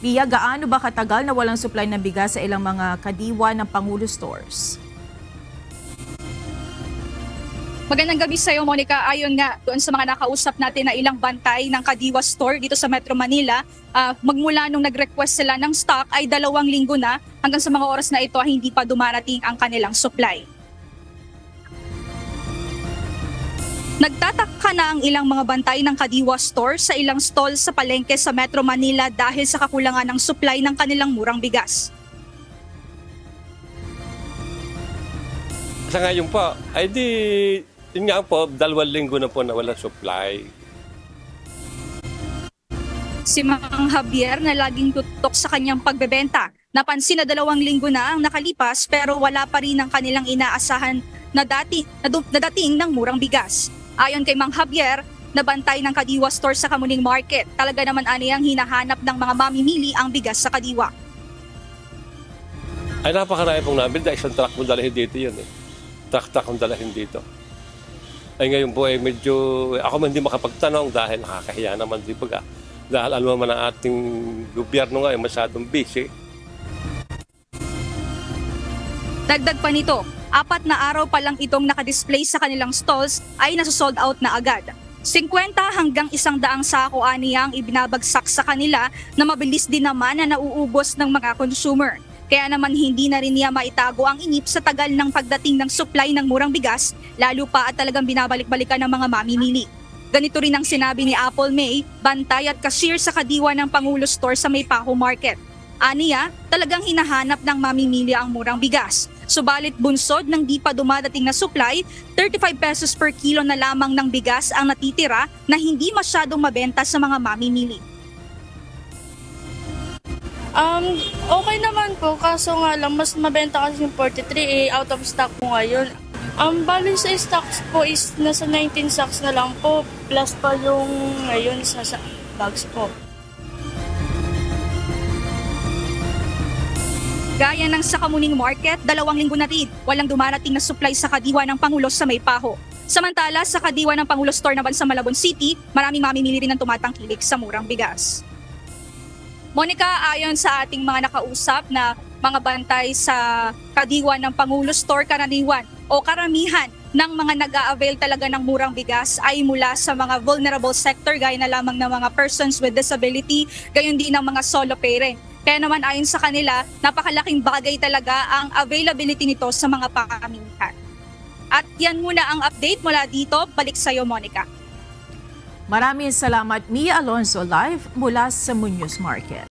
Mia, gaano ba katagal na walang supply ng bigas sa ilang mga kadiwa ng Pangulo stores? Magandang gabi sa iyo, Monica. Ayon nga doon sa mga nakausap natin na ilang bantay ng Kadiwa Store dito sa Metro Manila, magmula nung nag-request sila ng stock ay 2 linggo na, hanggang sa mga oras na ito hindi pa dumarating ang kanilang supply. Nagtataka na ang ilang mga bantay ng Kadiwa Store sa ilang stall sa palengke sa Metro Manila dahil sa kakulangan ng supply ng kanilang murang bigas. Sa ngayon po, ay yun nga po, 2 linggo na po na walang supply. Si Mang Javier na laging tutok sa kanyang pagbebenta, napansin na 2 linggo na ang nakalipas pero wala pa rin ang kanilang inaasahan na dating ng murang bigas. Ayon kay Mang Javier, nabantay ng Kadiwa Store sa Kamuning Market, talaga naman aniyang hinahanap ng mga mamimili ang bigas sa Kadiwa. Ay napakarami pong namin dahil isang truck mong dalahin dito yun eh. Truck mong dalahin dito. Ay ngayon po ay medyo ako man hindi makapagtanong dahil nakakahiya naman di ba. Dahil alam naman ang ating gobyerno nga ay masyadong busy. Dagdag pa nito, 4 na araw pa lang itong nakadisplay sa kanilang stalls ay nasusold out na agad. 50 hanggang 100 sako aniya ang ibinabagsak sa kanila na mabilis din naman na nauubos ng mga consumer. Kaya naman hindi na rin niya maitago ang inip sa tagal ng pagdating ng supply ng murang bigas, lalo pa at talagang binabalik-balikan ng mga mamimili. Ganito rin ang sinabi ni Apple May, bantay at cashier sa Kadiwa ng Pangulo Store sa Maypaco Market. Aniya, talagang hinahanap ng mamimili ang murang bigas. Subalit bunsod ng di pa dumadating na supply, 35 pesos per kilo na lamang ng bigas ang natitira na hindi masyadong mabenta sa mga mamimili. Okay naman po, kaso nga lang mas mabenta kasi yung 43 out of stock po ngayon. Bali sa stocks po is nasa 19 sacks na lang po, plus pa yung ngayon sa bags po. Gaya ng sa Kamuning Market, 2 linggo na rin, walang dumarating na supply sa Kadiwa ng Pangulo sa Maypaco. Samantala, sa Kadiwa ng Pangulo Store naman sa Malabon City, maraming mamimili rin ng tumatangkilik sa murang bigas. Monica, ayon sa ating mga nakausap na mga bantay sa Kadiwa ng Pangulo Store, karaniwan o karamihan ng mga nag-a-avail talaga ng murang bigas ay mula sa mga vulnerable sector gaya na lamang ng mga persons with disability, gayon din ng mga solo parent. Kaya naman ayon sa kanila, napakalaking bagay talaga ang availability nito sa mga pamilihan. At yan muna ang update mula dito. Balik sa iyo, Monica. Maraming salamat, Mia Alonso, live mula sa Muñoz Market.